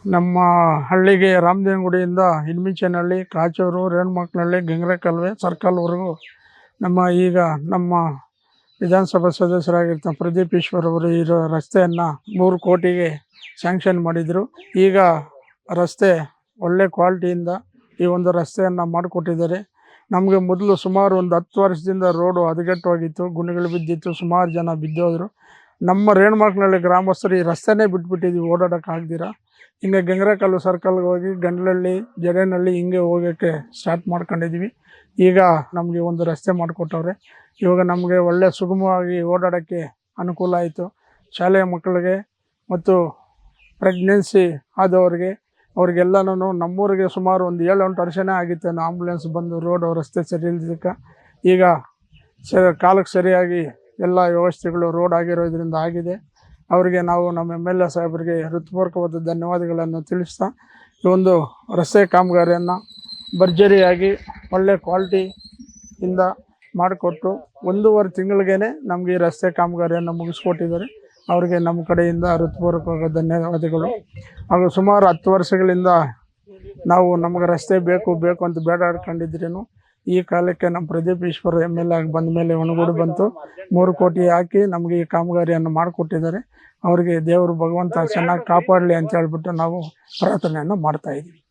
ನಮ್ಮ ಹಳ್ಳಿಗೆ ರಾಮದೇವನಗುಡಿಯಿಂದ ಹಿಲ್ಮಿಚನಹಳ್ಳಿ, ಕಾಚೂರು, ರೇಣುಮಕ್ನಹಳ್ಳಿ, ಗಂಗ್ರೆಕಲ್ವೆ ಸರ್ಕಲ್ವರೆಗೂ ನಮ್ಮ ವಿಧಾನಸಭಾ ಸದಸ್ಯರಾಗಿರ್ತ ಪ್ರದೀಪ್ ಈಶ್ವರ್ ಅವರು ಇರೋ ರಸ್ತೆಯನ್ನು 3 ಕೋಟಿಗೆ ಸ್ಯಾಂಕ್ಷನ್ ಮಾಡಿದರು. ಈಗ ರಸ್ತೆ ಒಳ್ಳೆ ಕ್ವಾಲಿಟಿಯಿಂದ ಈ ಒಂದು ರಸ್ತೆಯನ್ನು ಮಾಡಿಕೊಟ್ಟಿದ್ದಾರೆ. ನಮಗೆ ಮೊದಲು ಸುಮಾರು ಒಂದು 10 ವರ್ಷದಿಂದ ರೋಡು ಹದಗೆಟ್ಟೋಗಿತ್ತು, ಗುಣಿಗಳು ಬಿದ್ದಿತ್ತು, ಸುಮಾರು ಜನ ಬಿದ್ದೋದ್ರು. ನಮ್ಮ ರೇಣುಮಕ್ನಹಳ್ಳಿ ಗ್ರಾಮಸ್ಥರು ಈ ರಸ್ತೆನೇ ಬಿಟ್ಬಿಟ್ಟಿದ್ವಿ ಓಡಾಡೋಕ್ಕಾಗ್ದಿರ. ಹಿಂಗೆ ಗಂಗ್ರೆಕಲ್ಲು ಸರ್ಕಲ್ಗೆ ಹೋಗಿ ಗಂಡ್ಲಹಳ್ಳಿ, ಜಡೇನಹಳ್ಳಿ ಹಿಂಗೆ ಹೋಗೋಕ್ಕೆ ಸ್ಟಾರ್ಟ್ ಮಾಡ್ಕೊಂಡಿದ್ವಿ. ಈಗ ನಮಗೆ ಒಂದು ರಸ್ತೆ ಮಾಡಿಕೊಟ್ಟವ್ರೆ. ಇವಾಗ ನಮಗೆ ಒಳ್ಳೆ ಸುಗಮವಾಗಿ ಓಡಾಡೋಕ್ಕೆ ಅನುಕೂಲ ಆಯಿತು. ಶಾಲೆಯ ಮಕ್ಕಳಿಗೆ ಮತ್ತು ಪ್ರೆಗ್ನೆನ್ಸಿ ಆದವ್ರಿಗೆ ಅವ್ರಿಗೆಲ್ಲನೂ ನಮ್ಮೂರಿಗೆ ಸುಮಾರು ಒಂದು 7-8 ವರ್ಷನೇ ಆಗಿತ್ತು ಆಂಬುಲೆನ್ಸ್ ಬಂದು ರೋಡು ರಸ್ತೆ ಸರಿ ಇಲ್ದಿದ್ದಕ್ಕೆ. ಈಗ ಕಾಲಕ್ಕೆ ಸರಿಯಾಗಿ ಎಲ್ಲ ವ್ಯವಸ್ಥೆಗಳು ರೋಡ್ ಆಗಿರೋದ್ರಿಂದ ಆಗಿದೆ. ಅವರಿಗೆ ನಾವು ನಮ್ಮ MLA ಸಾಹೇಬರಿಗೆ ಹೃತ್ಪೂರ್ವಕವಾದ ಧನ್ಯವಾದಗಳನ್ನು ತಿಳಿಸ್ತಾ, ಈ ಒಂದು ರಸ್ತೆ ಕಾಮಗಾರಿಯನ್ನು ಭರ್ಜರಿಯಾಗಿ ಒಳ್ಳೆ ಕ್ವಾಲಿಟಿಯಿಂದ ಮಾಡಿಕೊಟ್ಟು 1.5 ತಿಂಗಳಿಗೇ ನಮಗೆ ಈ ರಸ್ತೆ ಕಾಮಗಾರಿಯನ್ನು ಮುಗಿಸ್ಕೊಟ್ಟಿದ್ದಾರೆ. ಅವರಿಗೆ ನಮ್ಮ ಕಡೆಯಿಂದ ಹೃತ್ಪೂರ್ವಕವಾದ ಧನ್ಯವಾದಗಳು. ಹಾಗೂ ಸುಮಾರು 10 ವರ್ಷಗಳಿಂದ ನಾವು ನಮಗೆ ರಸ್ತೆ ಬೇಕು ಅಂತ ಬೇಡಾಡ್ಕೊಂಡಿದ್ರೇನು ಈ ಕಾಲಕ್ಕೆ ನಮ್ಮ ಪ್ರದೀಪ್ ಈಶ್ವರ್ MLA ಆಗಿ ಬಂದ ಮೇಲೆ ಒಣಗೂಡಿ ಬಂತು. 3 ಕೋಟಿ ಹಾಕಿ ನಮಗೆ ಈ ಕಾಮಗಾರಿಯನ್ನು ಮಾಡಿಕೊಟ್ಟಿದ್ದಾರೆ. ಅವರಿಗೆ ದೇವರು ಭಗವಂತ ಚೆನ್ನಾಗಿ ಕಾಪಾಡಲಿ ಅಂತ ಹೇಳ್ಬಿಟ್ಟು ನಾವು ಪ್ರಾರ್ಥನೆಯನ್ನು ಮಾಡ್ತಾಯಿದ್ದೀವಿ.